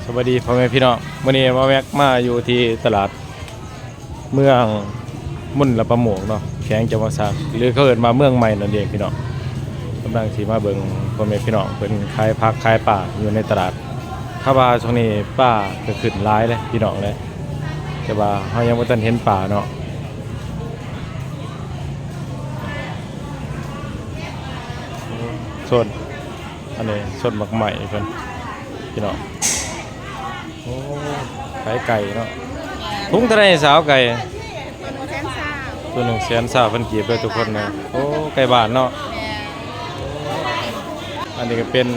สวัสดีพ่อแม่พี่น้องวันนี้มาแวกมาอยู่ที่ตลาดเมืองมุ่นละประโมงเนาะแข้งจังหวัดสระหรือเขาเอิ้นมาเมืองใหม่นั่นเองพี่น้องกำลังสิมาเบิ่งพ่อแม่พี่น้องเพิ่นขายผักขายป่าอยู่ในตลาดถ้าว่าช่วงนี้ป่าก็ขึ้นหลายเลยพี่น้องเลยแต่ว่าเฮายังบ่ทันเห็นป่าเนาะส่วนอันนี้ส่วนหมักใหม่เพิ่นพี่น้องโอ้ขายไก่เนาะถุงเท่าไหร่สาวไก่ตัว100,000เพิ่นกีบเลยทุกคนนะโอ้ไก่บ้านเนาะอันนี้ก็เป็น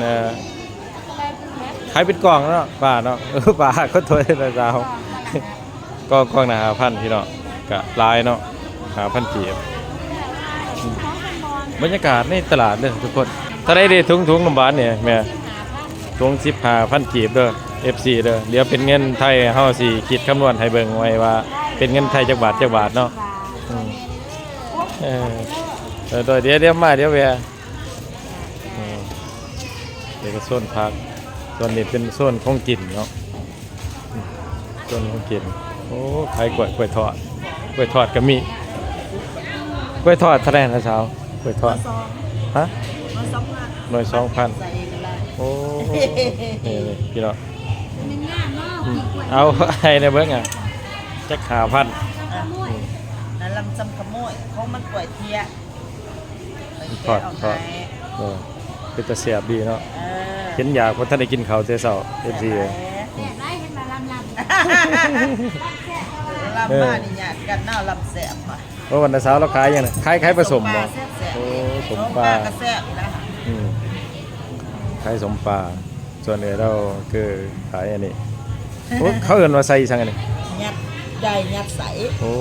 ขายเป็นกล่องเนาะป่าเนาะป่าก็ตัวละสาวก็กล่องนะ5,000พี่น้องก็หลายเนาะ5,000กีบบรรยากาศในตลาดเด้อทุกคนถ้าได้ถุงน้ำบานเนี่ยแม่ถุง15,000กีบเด้อ FC เด้อเดี๋ยวเป็นเงินไทยเฮาสิคิดคำนวณให้เบิ่งไว้ว่าเป็นเงินไทยจักบาทเนาะเดี๋ยวมาเดี๋ยวแวะเดี๋ยวก็โซนพักส่วนนี้เป็นโซนของกินเนาะโซนของกินโอ้ขายกล้วยทอดก็มีกล้วยทอดเท่าไหร่นะสาวกล้วยทอดฮะ100-2,000โอ้นี่พี่น้องเอาไอ้เนี่ยเบิ่งอ่ะจัก5,000นั่นลำจำขโมยเขามันกล้วยเทียทอดเป็นตะเสียบดีเนาะเห็นอยากเพราะท่านได้กินข้าวแต่เช้าเต็มที่เลยลำมานี่เนี่ยกันน่าลำแสบว่ะเพราะวันเช้าเราขายยังไงขายผสมบ่โอ้สมปลาก็แซ่บนะขายสมปลาส่วนอื่นเราคือขายอันนี้โอ้เขาเอิ้นว่าใส่ซังอันนี้ยัดใหญ่ยัดใสโอ้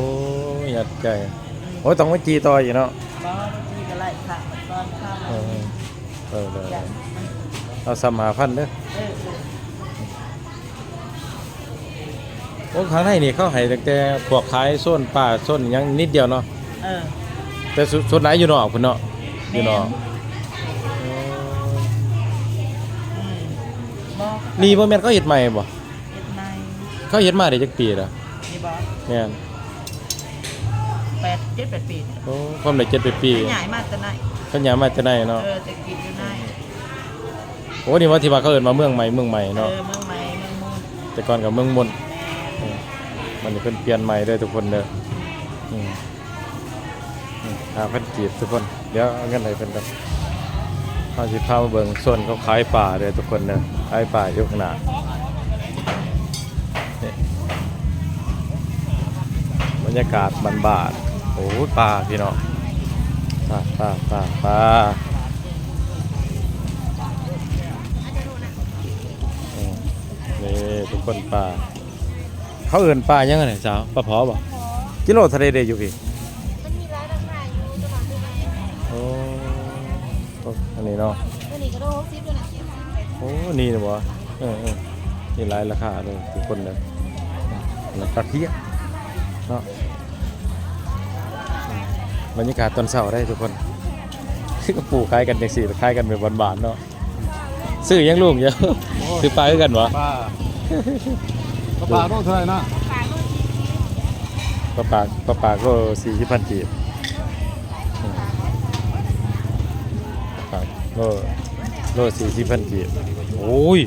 ยัดใจโอ้ต้องมาจีต่ออยู่เนาะบ่จีก็ไล่ค่ะตอนข้าวเอา3,500เด้อโอ้ข้างในนี่เขาให้แต่พวกขายโซนป่าโซนยังนิดเดียวเนาะแต่ส่วนไหนอยู่นอกพุ่นเนาะอยู่นอกนี่บ่แม่นเขาเฮ็ดใหม่บ่เขาเฮ็ดมาได้จักปีแล้วนี่บ่แม่น7-8 ปีโอ้ความได้7-8 ปีใหญ่มากแต่ไหนเขาย้ายมาแต่ไหนเนาะจะกินอยู่ไหนโอ้นี่ว่าที่ว่าเขาเอิ้นมาเมืองใหม่เนาะเมืองใหม่เมืองมนแต่ก่อนก็เมืองมนมันนี่เพิ่นเปลี่ยนใหม่เด้อทุกคนเด้อเพิ่นจีบทุกคนเดี๋ยวเอาเงินให้เพิ่นกันเฮาสิพามาเบิ่งส่วนเขาขายป่าเด้อทุกคนเด้อขายป่าอยู่ข้างหน้าบรรยากาศบ้านๆโอ้ป่าพี่น้องป่านี่ทุกคนป่าเขาเอิ้นป่ายังไงเนี่ยสาวปลาพอบ่กิโลเท่าใดเด้อยู่พี่มันมีร้านราคาอยู่จังหวัดโอ้อันนี้เนาะอันนี้ก็โล60ด้วยนะโอ้นี่นะบ่นี่หลายราคาเลยทุกคนเลยแล้วก็เที่ยเนาะบรรยากาศตอนเช้าได้ทุกคนก็ปลูกคล้ายกันจังซี่คล้ายกันแบบบานๆเนาะซื้อยังลูกเยอะคือปลาคือกันบ่ปลาโลเท่าไหร่นะปลาก็40,000 กีบโล40,000 กีบโอ้ย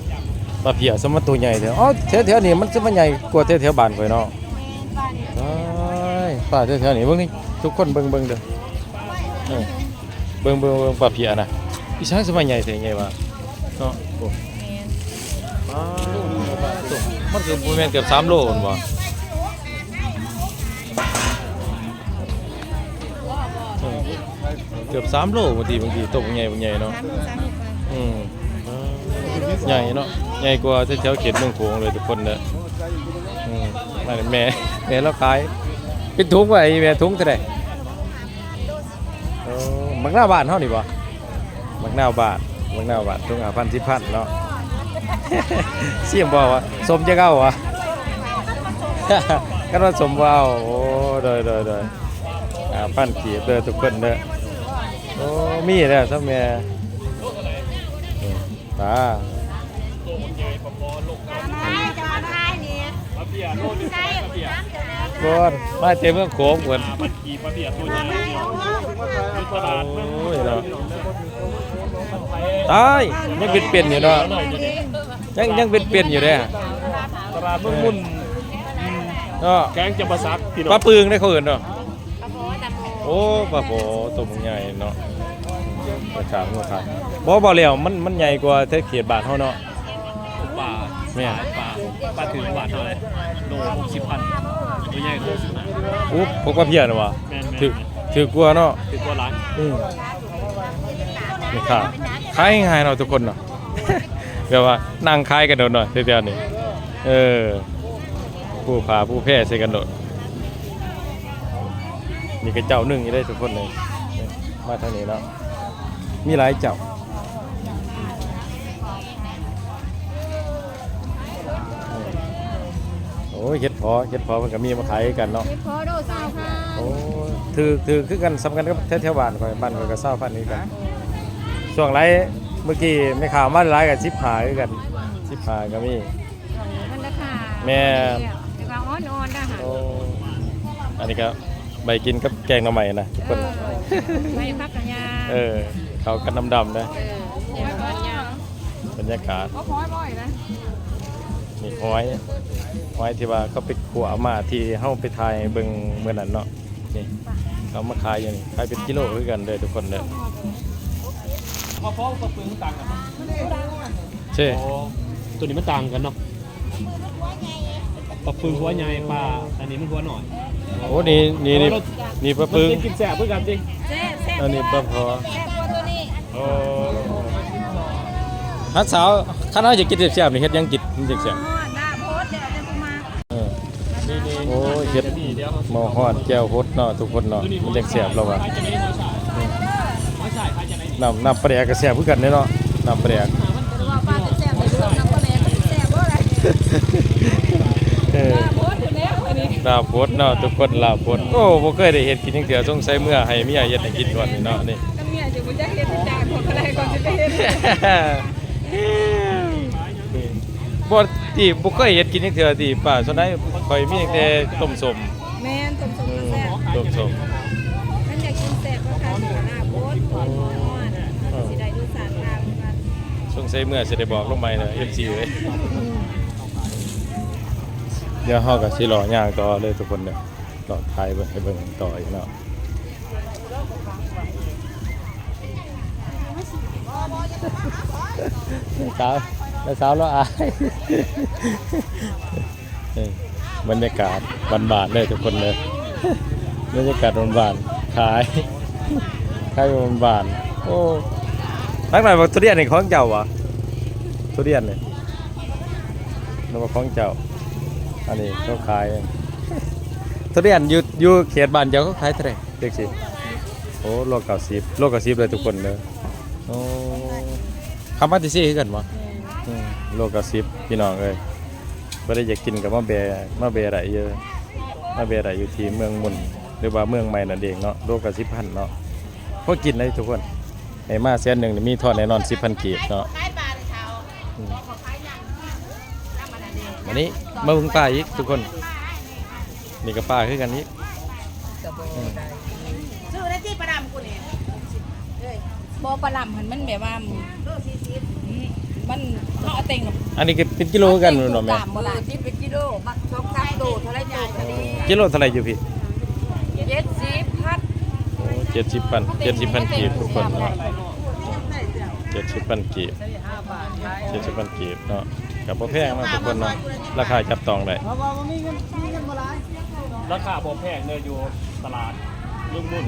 ปลาเพียสมตัวใหญ่เถอะอ๋อแถวๆนี้มันจะมันใหญ่กว่าแถวๆบ้านข่อยเนาะปลาแถวๆนี้เบิ่งนี่ทุกคนเบิ่งเด้อเบิ่งปลาเพียนะอีช้างสมัยใหญ่แท้ใหญ่ว่าเนาะโอ้มันคือประมาณเกือบ3 โลพุ่นบ่เกือบ3 โลบางทีตกใหญ่เนาะใหญ่เนาะใหญ่กว่าแถวเขตเมืองโขงเลยทุกคนเด้อนั่นแม่เราขายเป็นถุงไว้แม่ถุงเท่าใดมักหน้าบ้านเฮานี่บ่มักหน้าบ้านถุง5,000-10,000เนาะเสี่ยงบ่วะสมจะเก้าวะกันว่าสมบ่เอาโอ้โดย5,000 กีบเด้อทุกคนเด้อโอ้มีแล้วซะแม่ตา จะมาทายนี่ใช่คุณน้ำจะแม่ ก่อนมาเต็มเมืองโขงก่อน โอ้ยเนาะตายยังเป็นอยู่เนาะยังเป็นอยู่เด้อ ตลาดเมืองมุ่น เนาะ แกงจำปาสักพี่น้ ป อ ลาง ปึงได้เขาเอิ้นเนาะ ปะโพตะโพ โอ้ปลาโบตัวมันใหญ่เนาะราคาบ่แล้วมันใหญ่กว่าแถวเขตบ้านเฮาเนาะ ป่า แม่ ป่าถึงหวานเท่าไหร่โล60,000ตัวใหญ่เลย อุ๊บพวกว่าเพี้ยนว่ะ แม่น ถือกลัวเนาะ ถึงกว่าล้าน นี่ค่ะขายง่ายๆเนาะทุกคนเนาะ แบบว่านั่งขายกันโดดหน่อยเดี๋ยวๆนี่ผู้พาผู้แพ้ใส่กันโดดนี่ก็เจ้าหนึงอยู่ได้ทุกคนเลยมาทางนี้เนาะมีหลายเจ้าโอ้ยเฮ็ดพอมันก็มีมาขายกันเนาะ พอโดเศร้าค่ะ โอ้ถือคือกันสำคัญกับแถวบ้านข่อยบ้านข่อยก็20,000นี้กันช่วงไรเมื่อกี้ไม่ข่าวมาหลายกับ15คือกัน15ก็มี มันราคา แม่ แต่ว่าอ่อนๆได้ค่ะ โอ้อันนี้ก็ใบกินกับแกงหน่อไม้นะทุกคน ไม่พักกันยา เขากันดำๆนะ ไม่พักกันยา บรรยากาศ ก็พอยบ่อยนะ นี่หอยที่ว่าเขาไปขัวมาที่เฮาไปถ่ายเบิ่งเมื่อนั้นเนาะนี่เขามาขายอยู่นี่ขายเป็นกิโลคือกันเลยทุกคนเลย มาฟ้องกับปึงต่างกัน ใช่ โอ้ตัวนี้มันต่างกันเนาะปลาปึงหัวใหญ่ปลาอันนี้มันหัวหน่อย โอ้นี่ปลาปึง กินแซ่บเพื่อกันจริง แซ่บแซ่บ อันนี้ปลาพอ แซ่บกว่าตัวนี้ โอ้ฮัดสาวคันเฮาจะกินแซ่บๆนี่เฮ็ดหยังกินแซ่บ หน้าโพสเดี๋ยวจะกูมา ๆโอ้ยเฮ็ดหม้อฮอดแก้วฮดเนาะทุกคนเนาะมันจังแซ่บแล้วว่ะ น้อยใส่ใครจะไหน น้ำปลาแดกก็แซ่บคือกันเด้เนาะน้ำปลาแดก แต่ว่าป้าจะแซ่บในเรื่องน้ำปลาแดงแซ่บว่าอะไร โพสอยู่แล้วอันนี้ ลาบดเนาะทุกคนลาบดโอ้บ่เคยได้เฮ็ดกินจังเทื่อสงสัยเมื่อให้เมียเฮ็ดให้กินก่อนนี่เนาะนี่ ก็เมียจะบ่จักเฮ็ดจานของอะไรก่อนจะไปเฮ็ด บ่ที่บ่เคยเฮ็ดกินจังเทื่อที่ป้าส่วนใดข่อยมีแต่ต้มส้ม แม่นต้มส้มแซ่บ ต้มส้ม ฉันอยากกินแซ่บก็ทานหน้าโพสก่อนสิได้ดูสารตามกัน สงสัยเมื่อสิได้บอกลงไปเด้อ FC เอ้ยเดี๋ยวเฮาก็สิรอย่างต่อเลยทุกคนเด้อรอถ่ายเบิ่งให้เบิ่งต่ออีกเนาะสาวแล้วอาย บรรยากาศบานๆเลยทุกคนเลย บรรยากาศบานๆขายบานๆโอ้นักหน่อยบอกทุเรียนนี่ของเจ้าวะทุเรียนนี่นึกว่าของเจ้าอันนี้เขาขายทุเรียนอยู่เขตบ้านเจ้าเขาขายเท่าไหร่เด็กสิโอ้โล90เลยทุกคนเลยโอ้คำว่าที่ซี่คือกันวะโล90พี่น้องเอ้ยบ่ได้อยากกินกับมาแบได้เยอะมาแบได้อยู่ที่เมืองมุนหรือว่าเมืองใหม่นั่นเองเนาะโล10,000เนาะพอกินได้ทุกคนให้มาแสนหนึงนี่มีทอดแน่นอน 10,000 กีบเนาะวันนี้มาเบิ่งป้าอีกทุกคนนี่ก็ป้าคือกันอีก ชื่อได้ที่ประดำกูนี่ บ่ปลาหล่ำมันแบบว่ามันเฮาเอาเต็ง อันนี้ก็เป็นกิโลคือกันเนาะแม่ บ่ล่ะที่เป็นกิโลมัก2-3โลเท่าไรจ่ายก็ดี กิโลเท่าไหร่อยู่พี่ 70พัด โอ้70,000กีบทุกคนเนาะ70,000กีบ70,000กีบเนาะก็บ่แพงเนาะทุกคนเนาะราคาจับต้องได้ ราคาบ่แพงเลยอยู่ตลาดเมืองมุ่น